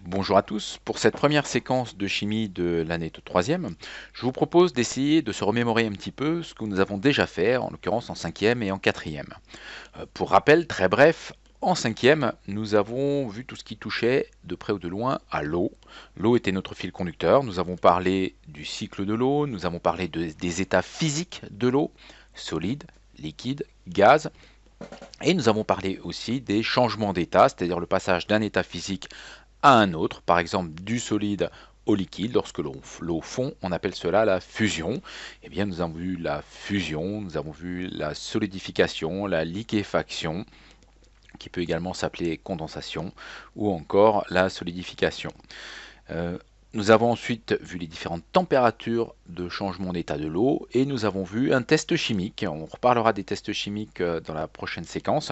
Bonjour à tous, pour cette première séquence de chimie de l'année de troisième, je vous propose d'essayer de se remémorer un petit peu ce que nous avons déjà fait, en l'occurrence en cinquième et en quatrième. Pour rappel, très bref, en cinquième, nous avons vu tout ce qui touchait de près ou de loin à l'eau. L'eau était notre fil conducteur, nous avons parlé du cycle de l'eau, nous avons parlé des états physiques de l'eau, solide, liquide, gaz, et nous avons parlé aussi des changements d'état, c'est-à-dire le passage d'un état physique à un autre, par exemple du solide au liquide. Lorsque l'eau fond, on appelle cela la fusion. Eh bien, nous avons vu la fusion, nous avons vu la solidification, la liquéfaction, qui peut également s'appeler condensation, ou encore la solidification. Euh, Nous avons ensuite vu les différentes températures de changement d'état de l'eau et nous avons vu un test chimique, on reparlera des tests chimiques dans la prochaine séquence,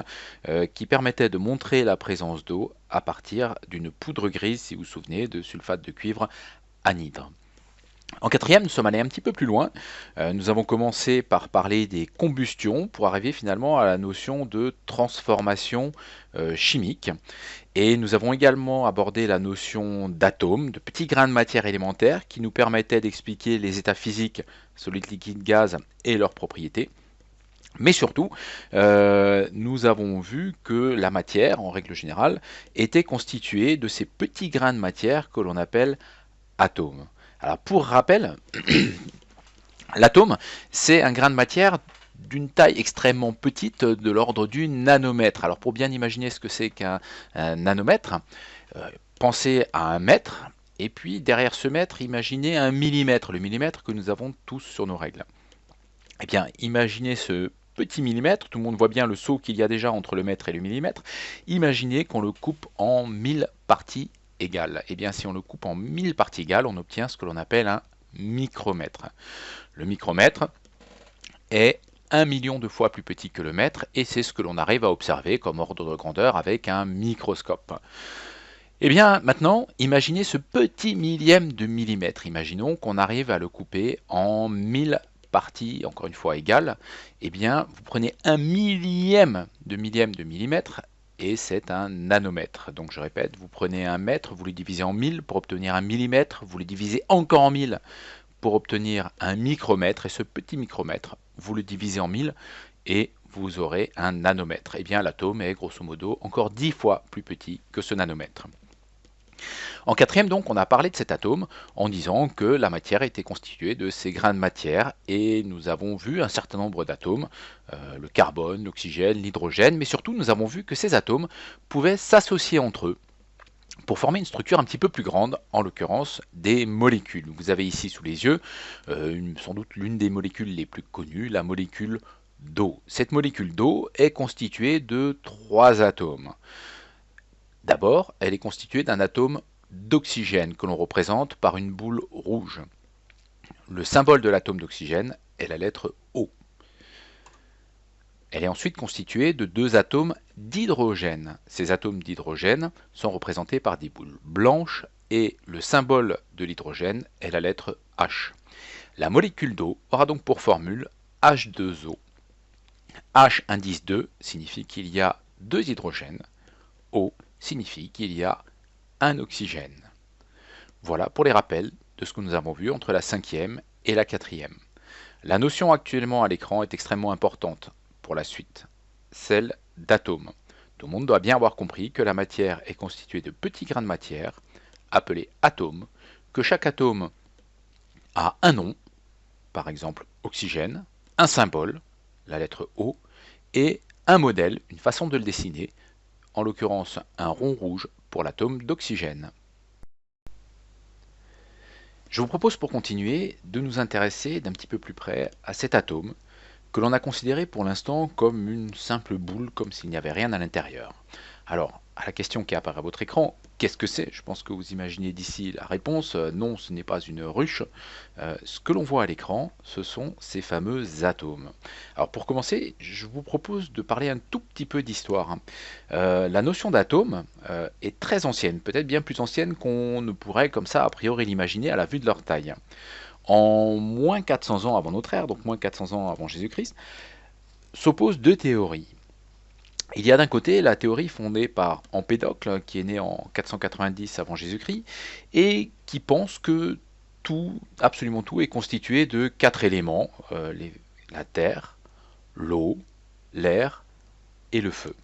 qui permettait de montrer la présence d'eau à partir d'une poudre grise, si vous vous souvenez, de sulfate de cuivre anhydre. En quatrième, nous sommes allés un petit peu plus loin. Nous avons commencé par parler des combustions pour arriver finalement à la notion de transformation chimique. Et nous avons également abordé la notion d'atomes, de petits grains de matière élémentaire qui nous permettaient d'expliquer les états physiques, solide, liquide, gaz et leurs propriétés. Mais surtout, nous avons vu que la matière, en règle générale, était constituée de ces petits grains de matière que l'on appelle atomes. Alors pour rappel, l'atome, c'est un grain de matière d'une taille extrêmement petite, de l'ordre du nanomètre. Alors pour bien imaginer ce que c'est qu'un nanomètre, pensez à un mètre, et puis derrière ce mètre, imaginez un millimètre, le millimètre que nous avons tous sur nos règles. Eh bien, imaginez ce petit millimètre, tout le monde voit bien le saut qu'il y a déjà entre le mètre et le millimètre, imaginez qu'on le coupe en 1000 parties égales. Eh bien, si on le coupe en 1000 parties égales, on obtient ce que l'on appelle un micromètre. Le micromètre est 1 million de fois plus petit que le mètre et c'est ce que l'on arrive à observer comme ordre de grandeur avec un microscope. Et bien maintenant, imaginez ce petit millième de millimètre. Imaginons qu'on arrive à le couper en 1000 parties, encore une fois égales. Eh bien, vous prenez un millième de millimètre et c'est un nanomètre. Donc je répète, vous prenez un mètre, vous le divisez en 1000 pour obtenir un millimètre, vous le divisez encore en 1000 pour obtenir un micromètre, et ce petit micromètre, vous le divisez en 1000 et vous aurez un nanomètre. Et bien l'atome est grosso modo encore 10 fois plus petit que ce nanomètre. En quatrième, donc, on a parlé de cet atome en disant que la matière était constituée de ces grains de matière et nous avons vu un certain nombre d'atomes, le carbone, l'oxygène, l'hydrogène, mais surtout nous avons vu que ces atomes pouvaient s'associer entre eux pour former une structure un petit peu plus grande, en l'occurrence des molécules. Vous avez ici sous les yeux sans doute l'une des molécules les plus connues, la molécule d'eau. Cette molécule d'eau est constituée de 3 atomes. D'abord, elle est constituée d'un atome d'oxygène que l'on représente par une boule rouge. Le symbole de l'atome d'oxygène est la lettre O. Elle est ensuite constituée de 2 atomes d'hydrogène. Ces atomes d'hydrogène sont représentés par des boules blanches et le symbole de l'hydrogène est la lettre H. La molécule d'eau aura donc pour formule H2O. H indice 2 signifie qu'il y a 2 hydrogènes. O signifie qu'il y a un oxygène. Voilà pour les rappels de ce que nous avons vu entre la cinquième et la quatrième. La notion actuellement à l'écran est extrêmement importante pour la suite, celle d'atome. Tout le monde doit bien avoir compris que la matière est constituée de petits grains de matière, appelés atomes, que chaque atome a un nom, par exemple oxygène, un symbole, la lettre O, et un modèle, une façon de le dessiner, en l'occurrence un rond rouge pour l'atome d'oxygène. Je vous propose pour continuer de nous intéresser d'un petit peu plus près à cet atome que l'on a considéré pour l'instant comme une simple boule, comme s'il n'y avait rien à l'intérieur. Alors, à la question qui apparaît à votre écran, qu'est-ce que c'est? Je pense que vous imaginez d'ici la réponse. Non, ce n'est pas une ruche. Ce que l'on voit à l'écran, ce sont ces fameux atomes. Alors pour commencer, je vous propose de parler un tout petit peu d'histoire. La notion d'atome est très ancienne, peut-être bien plus ancienne qu'on ne pourrait comme ça a priori l'imaginer à la vue de leur taille. En moins 400 ans avant notre ère, donc moins 400 ans avant Jésus-Christ, s'opposent deux théories. Il y a d'un côté la théorie fondée par Empédocle, qui est né en 490 avant Jésus-Christ, et qui pense que tout, absolument tout, est constitué de 4 éléments, la terre, l'eau, l'air et le feu.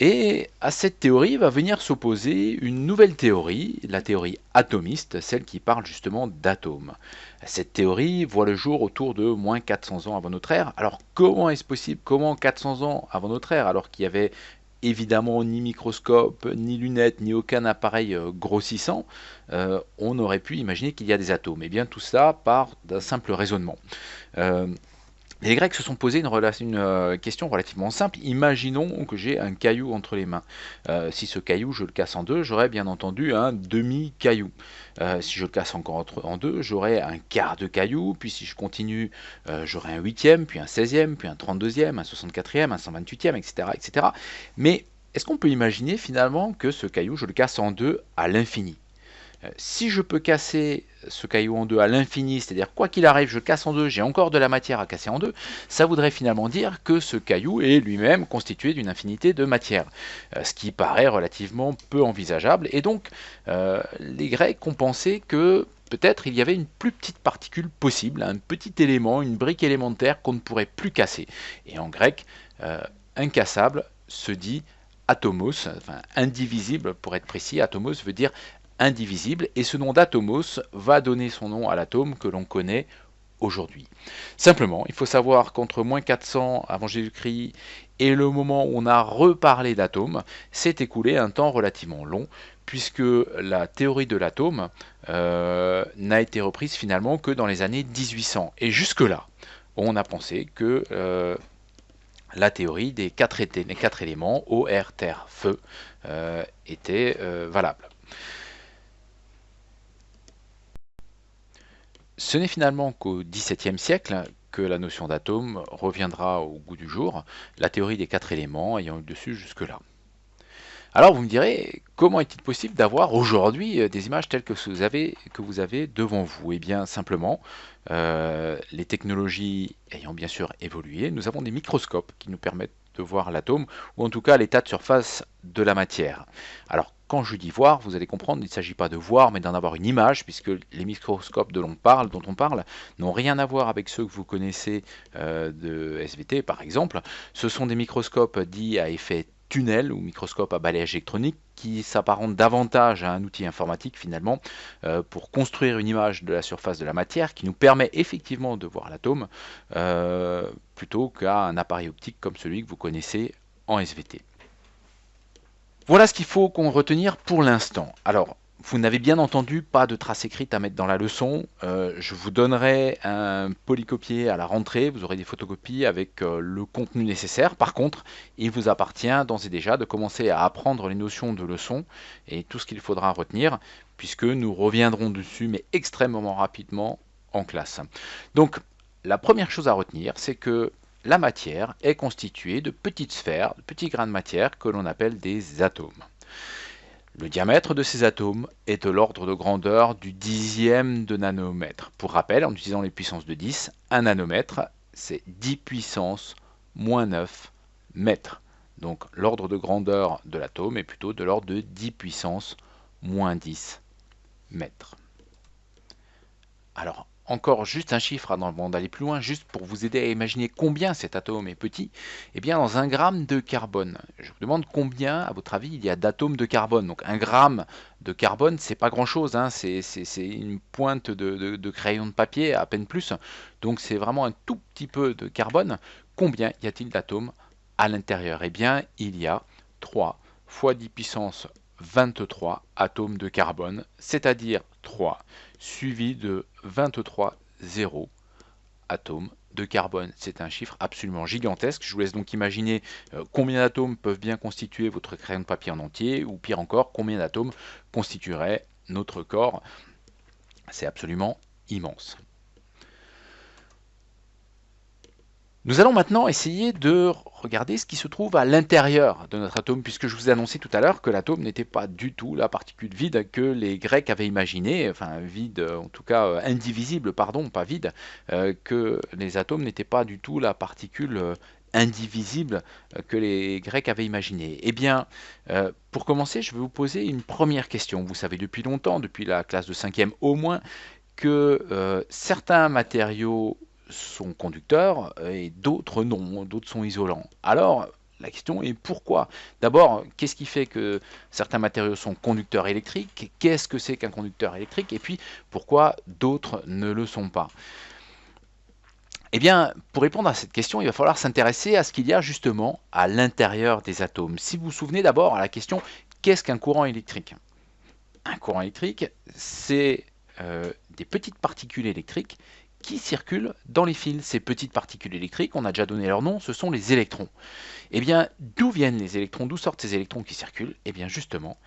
Et à cette théorie va venir s'opposer une nouvelle théorie, la théorie atomiste, celle qui parle justement d'atomes. Cette théorie voit le jour autour de moins 400 ans avant notre ère. Alors comment est-ce possible? Comment 400 ans avant notre ère, alors qu'il y avait évidemment ni microscope, ni lunettes, ni aucun appareil grossissant, on aurait pu imaginer qu'il y a des atomes? Eh bien tout ça part d'un simple raisonnement. Euh, les Grecs se sont posé une question relativement simple. Imaginons que j'ai un caillou entre les mains. Si ce caillou, je le casse en deux, j'aurai bien entendu un demi-caillou. Si je le casse encore en deux, j'aurai un quart de caillou. Puis si je continue, j'aurai un huitième, puis un 16e, puis un 32e, un 64e, un 128e, etc., etc. Mais est-ce qu'on peut imaginer finalement que ce caillou, je le casse en deux à l'infini? Si je peux casser ce caillou en deux à l'infini, c'est-à-dire quoi qu'il arrive, je casse en deux, j'ai encore de la matière à casser en deux, ça voudrait finalement dire que ce caillou est lui-même constitué d'une infinité de matière, ce qui paraît relativement peu envisageable. Et donc, les Grecs ont pensé que peut-être il y avait une plus petite particule possible, un petit élément, une brique élémentaire qu'on ne pourrait plus casser. Et en grec, incassable se dit atomos, enfin indivisible pour être précis. Atomos veut dire indivisible, et ce nom d'atomos va donner son nom à l'atome que l'on connaît aujourd'hui. Simplement, il faut savoir qu'entre moins 400 avant Jésus-Christ et le moment où on a reparlé d'atomes, s'est écoulé un temps relativement long, puisque la théorie de l'atome n'a été reprise finalement que dans les années 1800. Et jusque-là, on a pensé que la théorie des les quatre éléments, eau, air, terre, feu, était valable. Ce n'est finalement qu'au XVIIe siècle que la notion d'atome reviendra au goût du jour, la théorie des quatre éléments ayant eu dessus jusque-là. Alors vous me direz, comment est-il possible d'avoir aujourd'hui des images telles que vous avez devant vous? Eh bien simplement, les technologies ayant bien sûr évolué, nous avons des microscopes qui nous permettent de voir l'atome, ou en tout cas l'état de surface de la matière. Alors quand je dis voir, vous allez comprendre, il ne s'agit pas de voir, mais d'en avoir une image, puisque les microscopes dont on parle, n'ont rien à voir avec ceux que vous connaissez de SVT par exemple. Ce sont des microscopes dits à effet tunnel ou microscope à balayage électronique qui s'apparente davantage à un outil informatique finalement pour construire une image de la surface de la matière qui nous permet effectivement de voir l'atome plutôt qu'à un appareil optique comme celui que vous connaissez en SVT. Voilà ce qu'il faut qu'on retenir pour l'instant. Alors, vous n'avez bien entendu pas de trace écrite à mettre dans la leçon. Je vous donnerai un polycopier à la rentrée. Vous aurez des photocopies avec le contenu nécessaire. Par contre, il vous appartient d'ores et déjà de commencer à apprendre les notions de leçon et tout ce qu'il faudra retenir, puisque nous reviendrons dessus, mais extrêmement rapidement en classe. Donc, la première chose à retenir, c'est que la matière est constituée de petites sphères, de petits grains de matière que l'on appelle des atomes. Le diamètre de ces atomes est de l'ordre de grandeur du dixième de nanomètre. Pour rappel, en utilisant les puissances de 10, un nanomètre, c'est 10 puissance moins 9 mètres. Donc l'ordre de grandeur de l'atome est plutôt de l'ordre de 10 puissance moins 10 mètres. Alors, encore juste un chiffre avant d'aller plus loin, juste pour vous aider à imaginer combien cet atome est petit. Eh bien, dans un gramme de carbone, je vous demande combien, à votre avis, il y a d'atomes de carbone. Donc, un gramme de carbone, c'est pas grand-chose, hein, c'est une pointe de crayon de papier, à peine plus. Donc, c'est vraiment un tout petit peu de carbone. Combien y a-t-il d'atomes à l'intérieur? Eh bien, il y a 3 fois 10 puissance 23 atomes de carbone, c'est-à-dire 3 suivi de 23 zéros atomes de carbone. C'est un chiffre absolument gigantesque. Je vous laisse donc imaginer combien d'atomes peuvent bien constituer votre crayon de papier en entier, ou pire encore, combien d'atomes constituerait notre corps. C'est absolument immense. Nous allons maintenant essayer de regarder ce qui se trouve à l'intérieur de notre atome, puisque je vous ai annoncé tout à l'heure que l'atome n'était pas du tout la particule vide que les Grecs avaient imaginé, enfin vide, en tout cas indivisible, pardon, pas vide, que les atomes n'étaient pas du tout la particule indivisible que les Grecs avaient imaginé? Eh bien, pour commencer, je vais vous poser une première question. Vous savez depuis longtemps, depuis la classe de 5e au moins, que certains matériaux sont conducteurs et d'autres non, d'autres sont isolants. Alors, la question est pourquoi? D'abord, qu'est-ce qui fait que certains matériaux sont conducteurs électriques? Qu'est-ce que c'est qu'un conducteur électrique? Et puis, pourquoi d'autres ne le sont pas? Eh bien, pour répondre à cette question, il va falloir s'intéresser à ce qu'il y a justement à l'intérieur des atomes. Si vous vous souvenez d'abord à la question, qu'est-ce qu'un courant électrique? Un courant électrique, c'est des petites particules électriques qui circulent dans les fils. Ces petites particules électriques, on a déjà donné leur nom, ce sont les électrons. Eh bien, d'où viennent les électrons? D'où sortent ces électrons qui circulent? Eh bien, justement,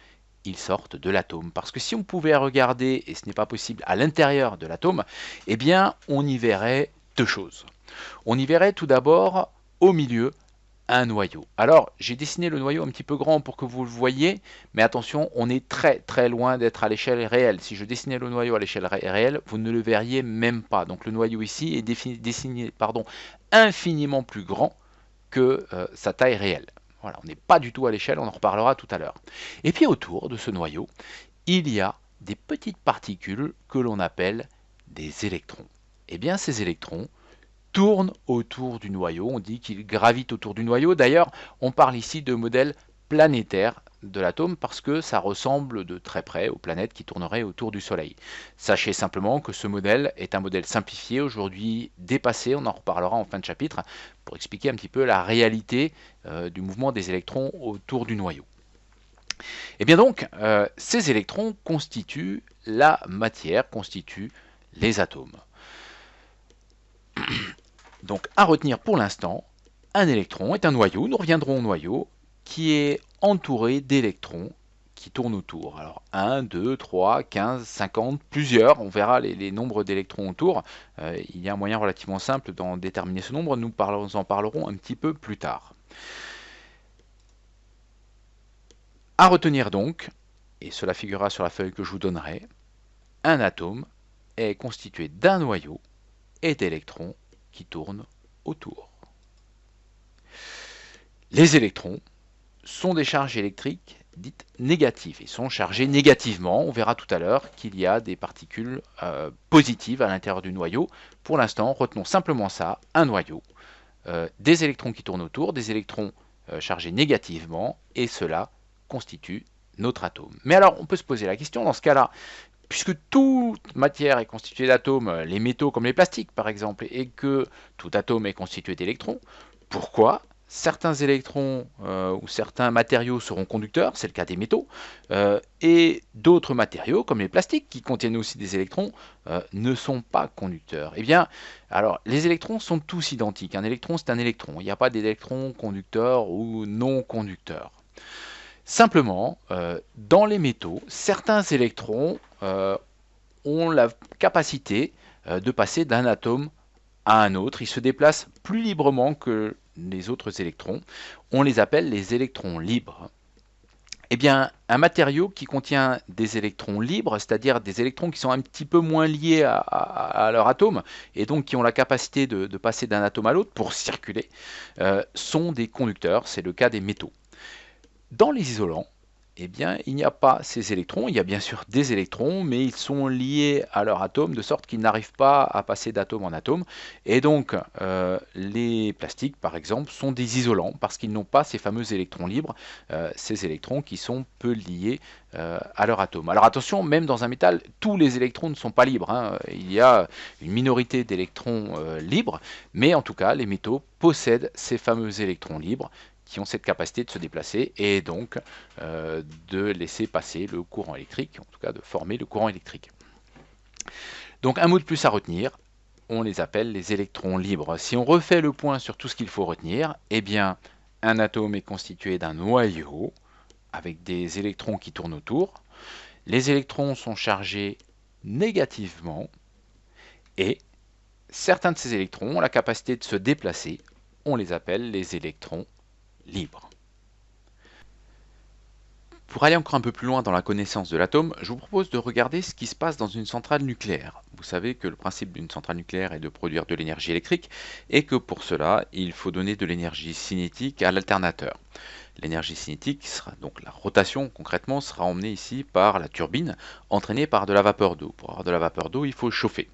ils sortent de l'atome. Parce que si on pouvait regarder, et ce n'est pas possible, à l'intérieur de l'atome, eh bien, on y verrait deux choses. On y verrait tout d'abord, au milieu, un noyau. Alors, j'ai dessiné le noyau un petit peu grand pour que vous le voyez, mais attention, on est très très loin d'être à l'échelle réelle. Si je dessinais le noyau à l'échelle réelle, vous ne le verriez même pas. Donc le noyau ici est dessiné infiniment plus grand que sa taille réelle. Voilà, on n'est pas du tout à l'échelle, on en reparlera tout à l'heure. Et puis autour de ce noyau, il y a des petites particules que l'on appelle des électrons. Eh bien, ces électrons tourne autour du noyau, on dit qu'il gravite autour du noyau. D'ailleurs, on parle ici de modèle planétaire de l'atome parce que ça ressemble de très près aux planètes qui tourneraient autour du Soleil. Sachez simplement que ce modèle est un modèle simplifié, aujourd'hui dépassé, on en reparlera en fin de chapitre, pour expliquer un petit peu la réalité du mouvement des électrons autour du noyau. Et bien donc, ces électrons constituent la matière, constituent les atomes. Donc à retenir pour l'instant, un électron est un noyau, nous reviendrons au noyau, qui est entouré d'électrons qui tournent autour. Alors 1, 2, 3, 15, 50, plusieurs, on verra les nombres d'électrons autour. Il y a un moyen relativement simple d'en déterminer ce nombre, nous en parlerons un petit peu plus tard. À retenir donc, et cela figurera sur la feuille que je vous donnerai, un atome est constitué d'un noyau et d'électrons qui tournent autour. Les électrons sont des charges électriques dites négatives. Ils sont chargés négativement. On verra tout à l'heure qu'il y a des particules positives à l'intérieur du noyau. Pour l'instant, retenons simplement ça, un noyau, des électrons qui tournent autour, des électrons chargés négativement, et cela constitue notre atome. Mais alors, on peut se poser la question, dans ce cas-là, puisque toute matière est constituée d'atomes, les métaux comme les plastiques par exemple, et que tout atome est constitué d'électrons, pourquoi certains électrons ou certains matériaux seront conducteurs, c'est le cas des métaux, et d'autres matériaux comme les plastiques qui contiennent aussi des électrons ne sont pas conducteurs? Eh bien, alors les électrons sont tous identiques. Un électron, c'est un électron. Il n'y a pas d'électrons conducteurs ou non conducteurs. Simplement, dans les métaux, certains électrons ont la capacité de passer d'un atome à un autre. Ils se déplacent plus librement que les autres électrons. On les appelle les électrons libres. Eh bien, un matériau qui contient des électrons libres, c'est-à-dire des électrons qui sont un petit peu moins liés à leur atome, et donc qui ont la capacité de passer d'un atome à l'autre pour circuler, sont des conducteurs. C'est le cas des métaux. Dans les isolants, eh bien, il n'y a pas ces électrons. Il y a bien sûr des électrons, mais ils sont liés à leur atome de sorte qu'ils n'arrivent pas à passer d'atome en atome. Et donc, les plastiques, par exemple, sont des isolants parce qu'ils n'ont pas ces fameux électrons libres, ces électrons qui sont peu liés à leur atome. Alors attention, même dans un métal, tous les électrons ne sont pas libres, hein. Il y a une minorité d'électrons libres, mais en tout cas, les métaux possèdent ces fameux électrons libres qui ont cette capacité de se déplacer et donc de laisser passer le courant électrique, en tout cas de former le courant électrique. Donc un mot de plus à retenir, on les appelle les électrons libres. Si on refait le point sur tout ce qu'il faut retenir, eh bien un atome est constitué d'un noyau avec des électrons qui tournent autour. Les électrons sont chargés négativement et certains de ces électrons ont la capacité de se déplacer. On les appelle les électrons libres. Pour aller encore un peu plus loin dans la connaissance de l'atome, je vous propose de regarder ce qui se passe dans une centrale nucléaire. vous savez que le principe d'une centrale nucléaire est de produire de l'énergie électrique et que pour cela, il faut donner de l'énergie cinétique à l'alternateur. L'énergie cinétique sera donc la rotation concrètement sera emmenée ici par la turbine entraînée par de la vapeur d'eau. Pour avoir de la vapeur d'eau, il faut chauffer.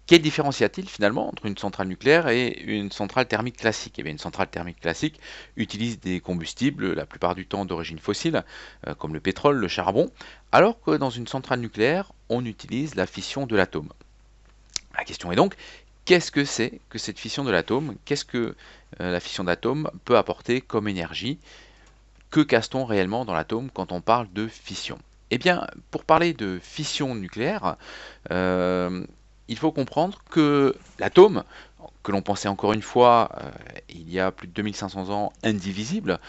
Quelle différence y a-t-il finalement entre une centrale nucléaire et une centrale thermique classique? Eh bien, une centrale thermique classique utilise des combustibles, la plupart du temps d'origine fossile, comme le pétrole, le charbon, alors que dans une centrale nucléaire, on utilise la fission de l'atome. La question est donc, qu'est-ce que c'est que cette fission de l'atome? Qu'est-ce que la fission d'atomes peut apporter comme énergie? Que casse-t-on réellement dans l'atome quand on parle de fission? Eh bien, pour parler de fission nucléaire, euh, il faut comprendre que l'atome, que l'on pensait encore une fois il y a plus de 2500 ans indivisible,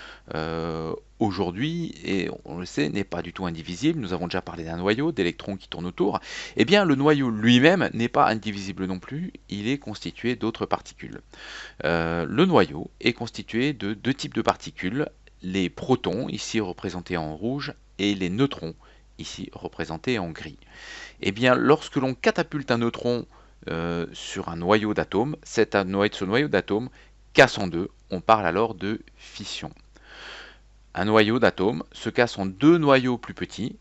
aujourd'hui, et on le sait, n'est pas du tout indivisible. Nous avons déjà parlé d'un noyau, d'électrons qui tournent autour. Eh bien, le noyau lui-même n'est pas indivisible non plus, il est constitué d'autres particules. Le noyau est constitué de deux types de particules, les protons, ici représentés en rouge, et les neutrons, ici représentés en gris. Eh bien, lorsque l'on catapulte un neutron sur un noyau d'atome, ce noyau d'atome casse en deux, on parle alors de fission. Un noyau d'atome se casse en deux noyaux plus petits,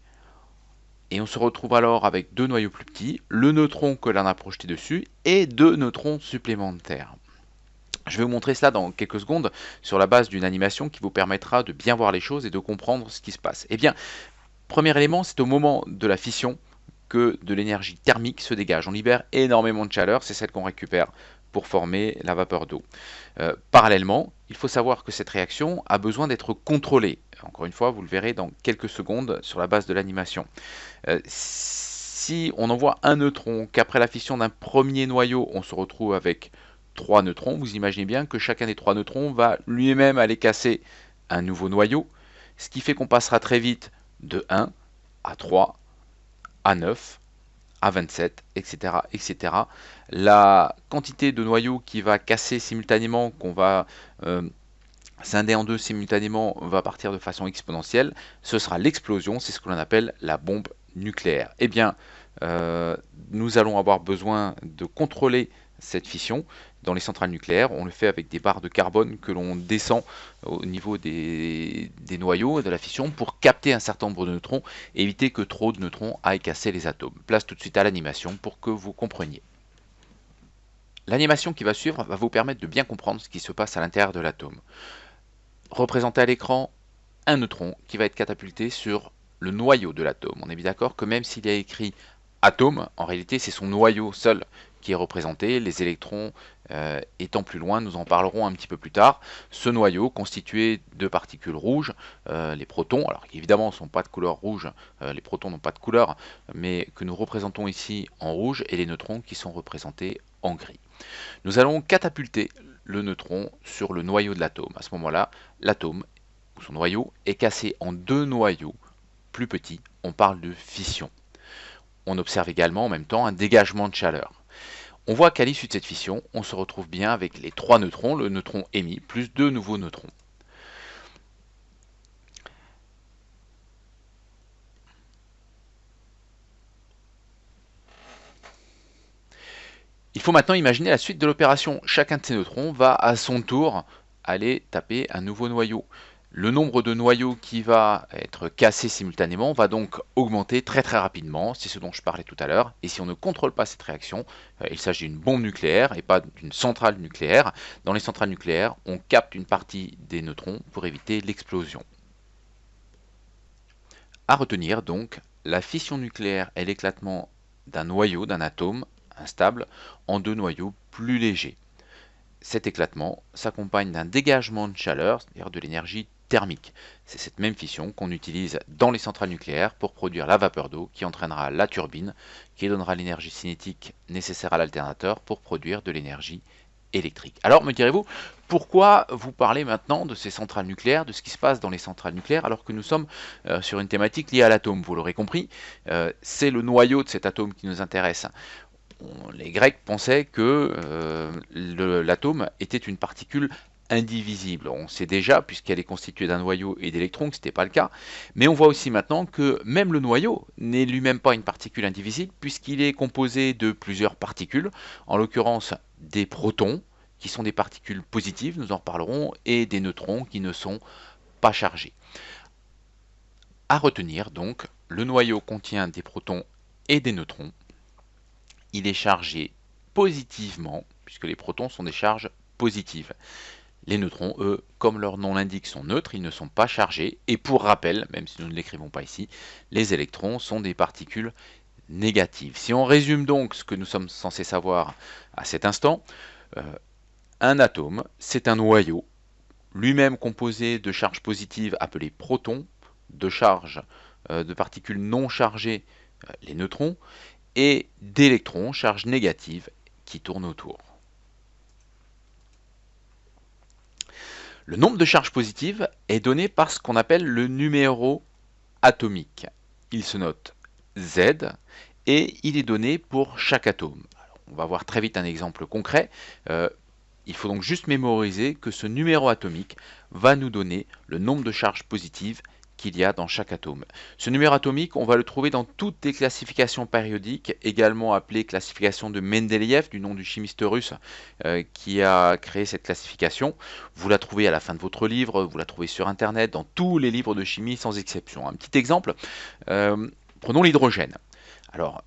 et on se retrouve alors avec deux noyaux plus petits, le neutron que l'on a projeté dessus, et deux neutrons supplémentaires. Je vais vous montrer cela dans quelques secondes sur la base d'une animation qui vous permettra de bien voir les choses et de comprendre ce qui se passe. Eh bien, premier élément, c'est au moment de la fission que de l'énergie thermique se dégage. On libère énormément de chaleur, c'est celle qu'on récupère pour former la vapeur d'eau. Parallèlement, il faut savoir que cette réaction a besoin d'être contrôlée. Encore une fois, vous le verrez dans quelques secondes sur la base de l'animation. Si on envoie un neutron, qu'après la fission d'un premier noyau, on se retrouve avec 3 neutrons, vous imaginez bien que chacun des 3 neutrons va lui-même aller casser un nouveau noyau, ce qui fait qu'on passera très vite de 1 à 3, à 9, à 27, etc., etc. La quantité de noyaux qui va casser simultanément, qu'on va scinder en deux simultanément, va partir de façon exponentielle. Ce sera l'explosion, c'est ce que l'on appelle la bombe nucléaire. Eh bien, nous allons avoir besoin de contrôler cette fission. Dans les centrales nucléaires, on le fait avec des barres de carbone que l'on descend au niveau des noyaux et de la fission pour capter un certain nombre de neutrons et éviter que trop de neutrons aillent casser les atomes. Place tout de suite à l'animation pour que vous compreniez. L'animation qui va suivre va vous permettre de bien comprendre ce qui se passe à l'intérieur de l'atome. Représenté à l'écran, un neutron qui va être catapulté sur le noyau de l'atome. On est bien d'accord que même s'il y a écrit atome, en réalité c'est son noyau seul qui est représenté, les électrons étant plus loin, nous en parlerons un petit peu plus tard. Ce noyau constitué de particules rouges, les protons, alors évidemment ne sont pas de couleur rouge, les protons n'ont pas de couleur, mais que nous représentons ici en rouge, et les neutrons qui sont représentés en gris. Nous allons catapulter le neutron sur le noyau de l'atome. À ce moment-là, l'atome, ou son noyau, est cassé en deux noyaux plus petits, on parle de fission. On observe également en même temps un dégagement de chaleur. On voit qu'à l'issue de cette fission, on se retrouve bien avec les trois neutrons, le neutron émis, plus deux nouveaux neutrons. Il faut maintenant imaginer la suite de l'opération. Chacun de ces neutrons va à son tour aller taper un nouveau noyau. Le nombre de noyaux qui va être cassé simultanément va donc augmenter très rapidement, c'est ce dont je parlais tout à l'heure, et si on ne contrôle pas cette réaction, il s'agit d'une bombe nucléaire et pas d'une centrale nucléaire. Dans les centrales nucléaires, on capte une partie des neutrons pour éviter l'explosion. À retenir donc, la fission nucléaire est l'éclatement d'un noyau, d'un atome instable, en deux noyaux plus légers. Cet éclatement s'accompagne d'un dégagement de chaleur, c'est-à-dire de l'énergie thermique. C'est cette même fission qu'on utilise dans les centrales nucléaires pour produire la vapeur d'eau qui entraînera la turbine, qui donnera l'énergie cinétique nécessaire à l'alternateur pour produire de l'énergie électrique. Alors me direz-vous, pourquoi vous parlez maintenant de ces centrales nucléaires, de ce qui se passe dans les centrales nucléaires, alors que nous sommes sur une thématique liée à l'atome? Vous l'aurez compris, c'est le noyau de cet atome qui nous intéresse. Les Grecs pensaient que l'atome était une particule indivisible. On sait déjà, puisqu'elle est constituée d'un noyau et d'électrons, que ce n'était pas le cas. Mais on voit aussi maintenant que même le noyau n'est lui-même pas une particule indivisible, puisqu'il est composé de plusieurs particules, en l'occurrence des protons, qui sont des particules positives, nous en reparlerons, et des neutrons qui ne sont pas chargés. À retenir donc, le noyau contient des protons et des neutrons. Il est chargé positivement, puisque les protons sont des charges positives. Les neutrons, eux, comme leur nom l'indique, sont neutres, ils ne sont pas chargés. Et pour rappel, même si nous ne l'écrivons pas ici, les électrons sont des particules négatives. Si on résume donc ce que nous sommes censés savoir à cet instant, un atome, c'est un noyau, lui-même composé de charges positives appelées protons, de particules non chargées, les neutrons, et d'électrons, charges négatives, qui tournent autour. Le nombre de charges positives est donné par ce qu'on appelle le numéro atomique. Il se note Z et il est donné pour chaque atome. Alors, on va voir très vite un exemple concret. Il faut donc juste mémoriser que ce numéro atomique va nous donner le nombre de charges positives qu'il y a dans chaque atome. Ce numéro atomique, on va le trouver dans toutes les classifications périodiques, également appelée classification de Mendeleïev, du nom du chimiste russe qui a créé cette classification. Vous la trouvez à la fin de votre livre, vous la trouvez sur Internet, dans tous les livres de chimie sans exception. Un petit exemple, prenons l'hydrogène. Alors,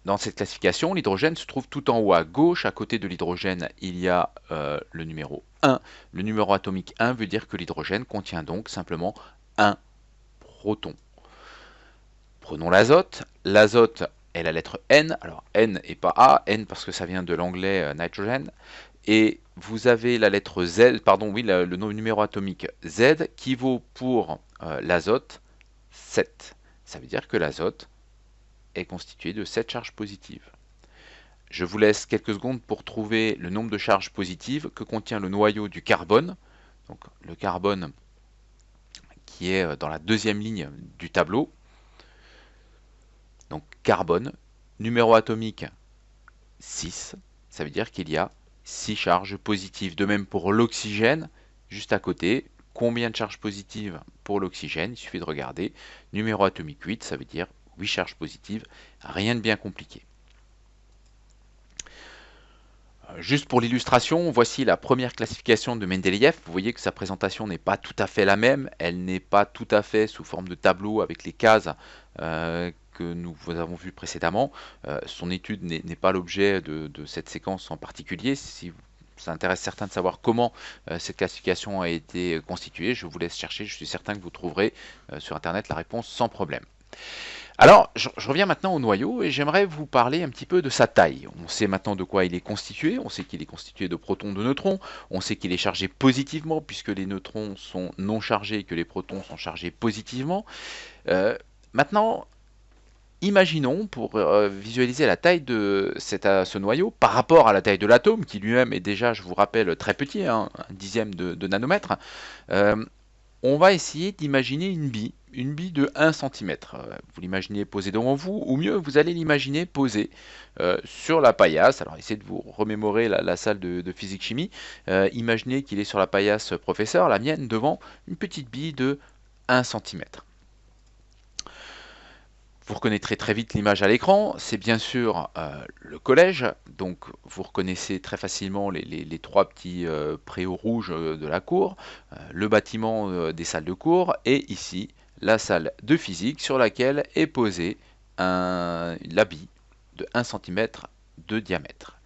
dans cette classification, l'hydrogène se trouve tout en haut à gauche. À côté de l'hydrogène, il y a le numéro 1. Le numéro atomique 1 veut dire que l'hydrogène contient donc simplement un proton. Prenons l'azote. L'azote est la lettre N. Alors N et pas A. N parce que ça vient de l'anglais nitrogen. Et vous avez la lettre Z, pardon, oui, le numéro atomique Z qui vaut pour l'azote 7. Ça veut dire que l'azote est constitué de 7 charges positives. Je vous laisse quelques secondes pour trouver le nombre de charges positives que contient le noyau du carbone. Donc le carbone qui est dans la deuxième ligne du tableau. Donc carbone, numéro atomique 6, ça veut dire qu'il y a 6 charges positives. De même pour l'oxygène, juste à côté, combien de charges positives pour l'oxygène? Il suffit de regarder. Numéro atomique 8, ça veut dire 8 charges positives, rien de bien compliqué. Juste pour l'illustration, voici la première classification de Mendeleïev. Vous voyez que sa présentation n'est pas tout à fait la même, elle n'est pas tout à fait sous forme de tableau avec les cases que nous avons vues précédemment. Son étude n'est pas l'objet de cette séquence en particulier. Si ça intéresse certains de savoir comment cette classification a été constituée, je vous laisse chercher, je suis certain que vous trouverez sur Internet la réponse sans problème. Alors, je reviens maintenant au noyau et j'aimerais vous parler un petit peu de sa taille. On sait maintenant de quoi il est constitué, on sait qu'il est constitué de protons, de neutrons, on sait qu'il est chargé positivement puisque les neutrons sont non chargés et que les protons sont chargés positivement. Maintenant, imaginons, pour visualiser la taille de ce noyau par rapport à la taille de l'atome, qui lui-même est déjà, je vous rappelle, très petit, hein, un dixième de nanomètre, on va essayer d'imaginer une bille de 1 cm. Vous l'imaginez posée devant vous, ou mieux, vous allez l'imaginer posée sur la paillasse. Alors essayez de vous remémorer la salle de physique-chimie. Imaginez qu'il est sur la paillasse professeur, la mienne, devant une petite bille de 1 cm. Vous reconnaîtrez très vite l'image à l'écran, c'est bien sûr le collège, donc vous reconnaissez très facilement les trois petits préaux rouges de la cour, le bâtiment des salles de cours, et ici la salle de physique sur laquelle est posé la bille de 1 cm de diamètre.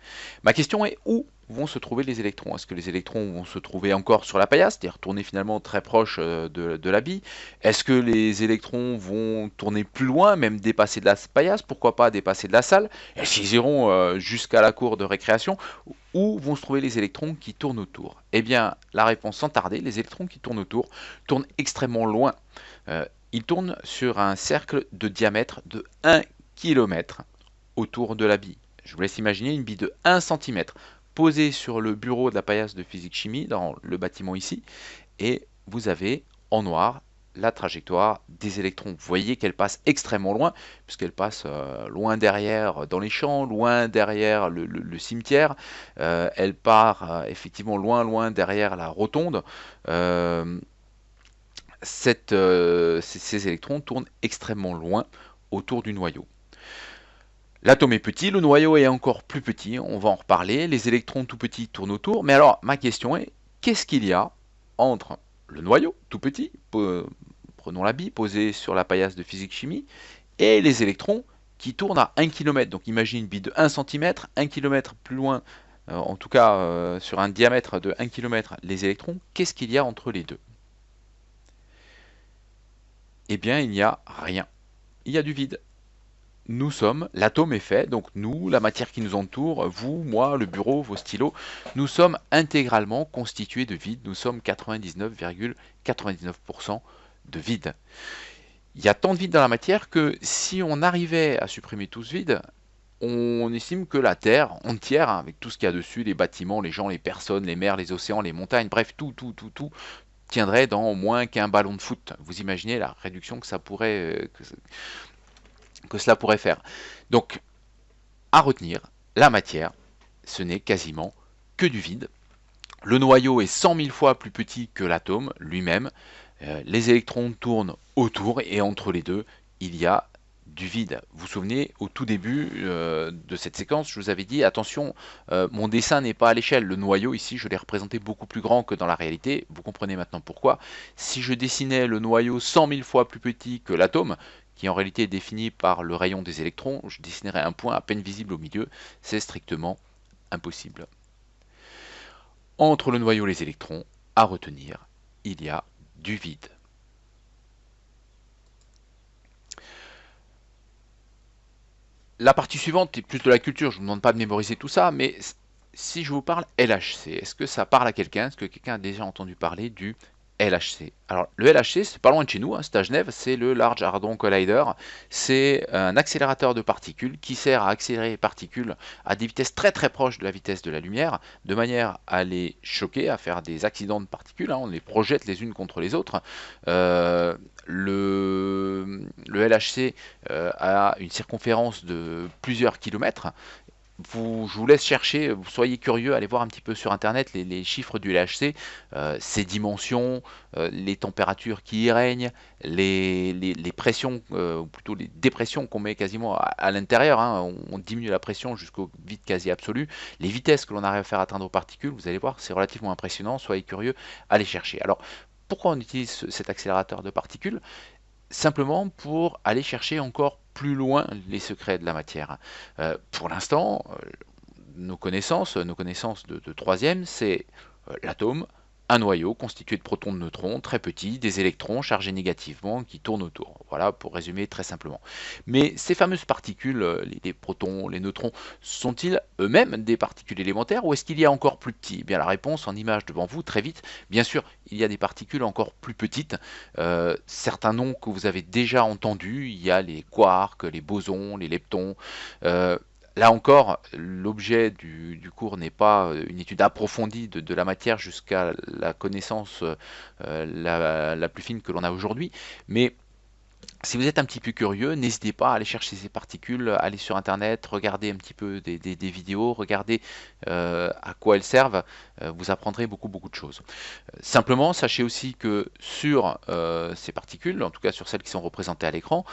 Ma question est où vont se trouver les électrons? Est-ce que les électrons vont se trouver encore sur la paillasse, c'est-à-dire tourner finalement très proche de la bille? Est-ce que les électrons vont tourner plus loin, même dépasser de la paillasse? Pourquoi pas dépasser de la salle? Est-ce qu'ils iront jusqu'à la cour de récréation? Où vont se trouver les électrons qui tournent autour? Eh bien, la réponse sans tarder, les électrons qui tournent autour tournent extrêmement loin. Ils tournent sur un cercle de diamètre de 1 km autour de la bille. Je vous laisse imaginer une bille de 1 cm posée sur le bureau de la paillasse de physique-chimie dans le bâtiment ici, et vous avez en noir la trajectoire des électrons. Vous voyez qu'elle passe extrêmement loin, puisqu'elle passe loin derrière dans les champs, loin derrière le cimetière. Elle part effectivement loin derrière la rotonde. Ces électrons tournent extrêmement loin autour du noyau. L'atome est petit, le noyau est encore plus petit, on va en reparler. Les électrons tout petits tournent autour. Mais alors, ma question est, qu'est-ce qu'il y a entre le noyau tout petit, prenons la bille posée sur la paillasse de physique-chimie, et les électrons qui tournent à 1 km. Donc imagine une bille de 1 cm, 1 km plus loin, en tout cas sur un diamètre de 1 km, les électrons, qu'est-ce qu'il y a entre les deux? Eh bien, il n'y a rien. Il y a du vide. Nous sommes, l'atome est fait, donc nous, la matière qui nous entoure, vous, moi, le bureau, vos stylos, nous sommes intégralement constitués de vide. Nous sommes 99,99% de vide. Il y a tant de vide dans la matière que si on arrivait à supprimer tout ce vide, on estime que la Terre entière, hein, avec tout ce qu'il y a dessus, les bâtiments, les gens, les personnes, les mers, les océans, les montagnes, bref, tout, tiendrait dans moins qu'un ballon de foot. Vous imaginez la réduction que ça pourrait, que cela pourrait faire. Donc, à retenir, la matière, ce n'est quasiment que du vide. Le noyau est 100 000 fois plus petit que l'atome lui-même. Les électrons tournent autour et entre les deux, il y a du vide. Vous vous souvenez, au tout début de cette séquence, je vous avais dit, attention, mon dessin n'est pas à l'échelle. Le noyau, ici, je l'ai représenté beaucoup plus grand que dans la réalité. Vous comprenez maintenant pourquoi. Si je dessinais le noyau 100 000 fois plus petit que l'atome, qui en réalité est défini par le rayon des électrons, je dessinerais un point à peine visible au milieu. C'est strictement impossible. Entre le noyau et les électrons, à retenir, il y a du vide. La partie suivante est plus de la culture, je ne vous demande pas de mémoriser tout ça, mais si je vous parle LHC, est-ce que ça parle à quelqu'un? Est-ce que quelqu'un a déjà entendu parler du LHC? Alors le LHC, c'est pas loin de chez nous, hein, c'est à Genève, c'est le Large Hadron Collider. C'est un accélérateur de particules qui sert à accélérer les particules à des vitesses très proches de la vitesse de la lumière, de manière à les choquer, à faire des accidents de particules, hein, on les projette les unes contre les autres. Le LHC a une circonférence de plusieurs kilomètres. Je vous laisse chercher, vous soyez curieux, allez voir un petit peu sur internet les chiffres du LHC, ses dimensions, les températures qui y règnent, les pressions, ou plutôt les dépressions qu'on met quasiment à l'intérieur, hein, on diminue la pression jusqu'au vide quasi absolu, les vitesses que l'on arrive à faire atteindre aux particules, vous allez voir, c'est relativement impressionnant, soyez curieux, allez chercher. Alors, pourquoi on utilise cet accélérateur de particules? Simplement pour aller chercher encore plus loin les secrets de la matière. Pour l'instant, nos connaissances de troisième, c'est l'atome, un noyau constitué de protons, de neutrons, très petits, des électrons chargés négativement qui tournent autour. Voilà, pour résumer très simplement. Mais ces fameuses particules, les protons, les neutrons, sont-ils eux-mêmes des particules élémentaires ou est-ce qu'il y a encore plus petits? Eh bien, la réponse en image devant vous, très vite. Bien sûr, il y a des particules encore plus petites. Certains noms que vous avez déjà entendus, il y a les quarks, les bosons, les leptons. Là encore, l'objet du cours n'est pas une étude approfondie de la matière jusqu'à la connaissance la plus fine que l'on a aujourd'hui, mais si vous êtes un petit peu curieux, n'hésitez pas à aller chercher ces particules, aller sur internet, regarder un petit peu des vidéos, regarder à quoi elles servent, vous apprendrez beaucoup de choses. Simplement, sachez aussi que sur ces particules, en tout cas sur celles qui sont représentées à l'écran,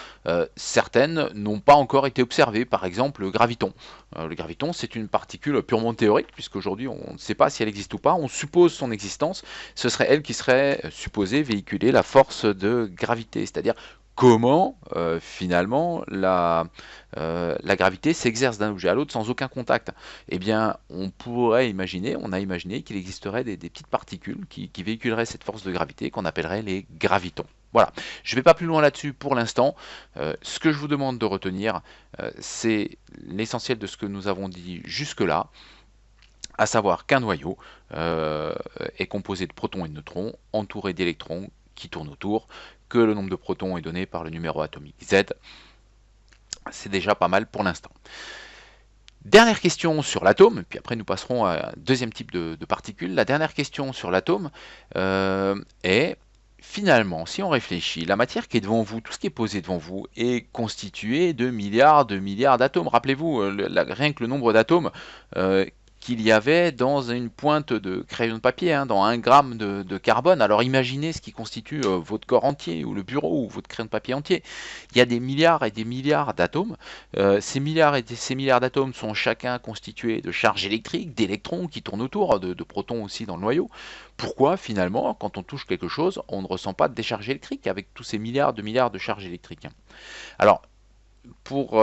certaines n'ont pas encore été observées, par exemple le graviton. Le graviton, c'est une particule purement théorique, puisqu'aujourd'hui on ne sait pas si elle existe ou pas, on suppose son existence, ce serait elle qui serait supposée véhiculer la force de gravité, c'est-à-dire comment finalement la gravité s'exerce d'un objet à l'autre sans aucun contact. Eh bien, on pourrait imaginer, on a imaginé qu'il existerait des petites particules qui véhiculeraient cette force de gravité qu'on appellerait les gravitons. Voilà, je ne vais pas plus loin là-dessus pour l'instant. Ce que je vous demande de retenir, c'est l'essentiel de ce que nous avons dit jusque-là, à savoir qu'un noyau est composé de protons et de neutrons, entouré d'électrons qui tournent autour, que le nombre de protons est donné par le numéro atomique Z. C'est déjà pas mal pour l'instant. Dernière question sur l'atome, puis après nous passerons à un deuxième type de particules. La dernière question sur l'atome est, finalement, si on réfléchit, la matière qui est devant vous, tout ce qui est posé devant vous, est constitué de milliards d'atomes. Rappelez-vous, rien que le nombre d'atomes euh, qu'il y avait dans une pointe de crayon de papier, hein, dans 1 gramme de carbone. Alors imaginez ce qui constitue votre corps entier, ou le bureau, ou votre crayon de papier entier. Il y a des milliards et des milliards d'atomes. Ces milliards et ces milliards d'atomes sont chacun constitués de charges électriques, d'électrons qui tournent autour, de protons aussi dans le noyau. Pourquoi finalement, quand on touche quelque chose, on ne ressent pas de décharge électrique avec tous ces milliards de charges électriques? Alors, pour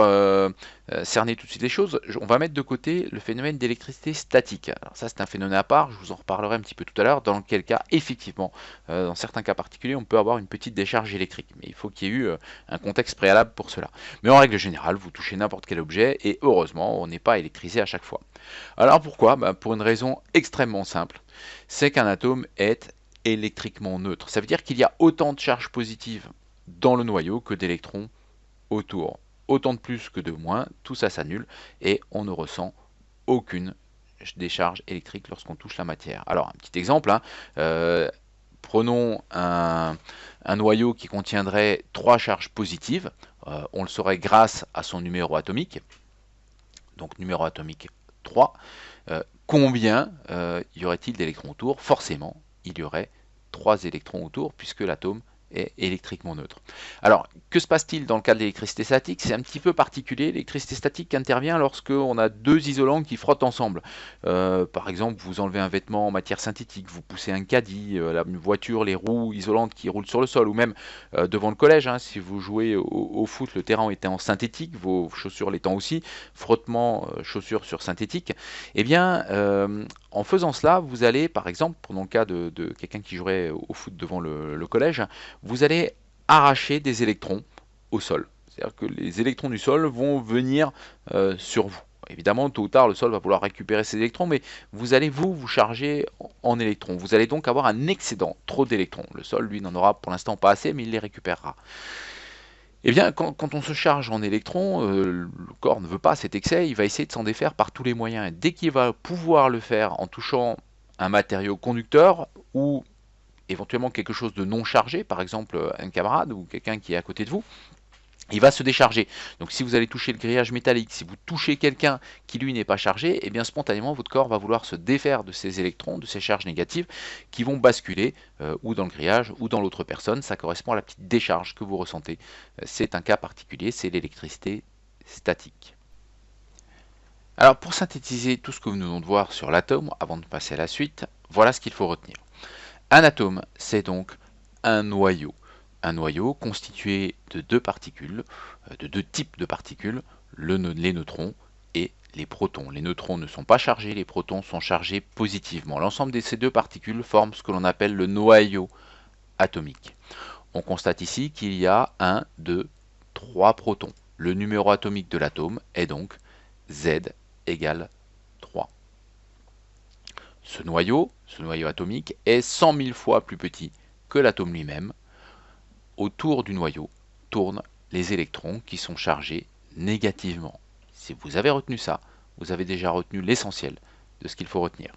cerner tout de suite les choses, on va mettre de côté le phénomène d'électricité statique. Alors ça, c'est un phénomène à part, je vous en reparlerai un petit peu tout à l'heure, dans quel cas, effectivement, dans certains cas particuliers, on peut avoir une petite décharge électrique. Mais il faut qu'il y ait eu un contexte préalable pour cela. Mais en règle générale, vous touchez n'importe quel objet, et heureusement, on n'est pas électrisé à chaque fois. Alors pourquoi? Pour une raison extrêmement simple, c'est qu'un atome est électriquement neutre. Ça veut dire qu'il y a autant de charges positives dans le noyau que d'électrons autour. Autant de plus que de moins, tout ça s'annule et on ne ressent aucune décharge électrique lorsqu'on touche la matière. Alors un petit exemple, hein, prenons un noyau qui contiendrait 3 charges positives, on le saurait grâce à son numéro atomique, donc numéro atomique 3. Combien y aurait-il d'électrons autour? Forcément, il y aurait 3 électrons autour puisque l'atome est électriquement neutre. Alors, que se passe-t-il dans le cas de l'électricité statique? C'est un petit peu particulier. L'électricité statique intervient lorsque on a 2 isolants qui frottent ensemble. Par exemple, vous enlevez un vêtement en matière synthétique, vous poussez un caddie, une voiture, les roues isolantes qui roulent sur le sol, ou même devant le collège, hein, si vous jouez au foot, le terrain étant en synthétique, vos chaussures l'étant aussi, frottement chaussures sur synthétique, eh bien, en faisant cela, vous allez, par exemple, dans le cas de quelqu'un qui jouerait au foot devant le collège, vous allez arracher des électrons au sol. C'est-à-dire que les électrons du sol vont venir sur vous. Évidemment, tôt ou tard, le sol va vouloir récupérer ces électrons, mais vous allez vous charger en électrons. Vous allez donc avoir un excédent, trop d'électrons. Le sol, lui, n'en aura pour l'instant pas assez, mais il les récupérera. Eh bien, quand on se charge en électrons, le corps ne veut pas cet excès, il va essayer de s'en défaire par tous les moyens. Et dès qu'il va pouvoir le faire en touchant un matériau conducteur ou éventuellement quelque chose de non chargé, par exemple un camarade ou quelqu'un qui est à côté de vous, il va se décharger. Donc si vous allez toucher le grillage métallique, si vous touchez quelqu'un qui lui n'est pas chargé, eh bien spontanément votre corps va vouloir se défaire de ces électrons, de ces charges négatives qui vont basculer ou dans le grillage ou dans l'autre personne. Ça correspond à la petite décharge que vous ressentez. C'est un cas particulier, c'est l'électricité statique. Alors pour synthétiser tout ce que nous venons de voir sur l'atome, avant de passer à la suite, voilà ce qu'il faut retenir. Un atome, c'est donc un noyau. Un noyau constitué de 2 particules, de 2 types de particules, les neutrons et les protons. Les neutrons ne sont pas chargés, les protons sont chargés positivement. L'ensemble de ces 2 particules forment ce que l'on appelle le noyau atomique. On constate ici qu'il y a 1, 2, 3 protons. Le numéro atomique de l'atome est donc Z égale 3. Ce noyau atomique est 100 000 fois plus petit que l'atome lui-même. Autour du noyau tournent les électrons qui sont chargés négativement. Si vous avez retenu ça, vous avez déjà retenu l'essentiel de ce qu'il faut retenir.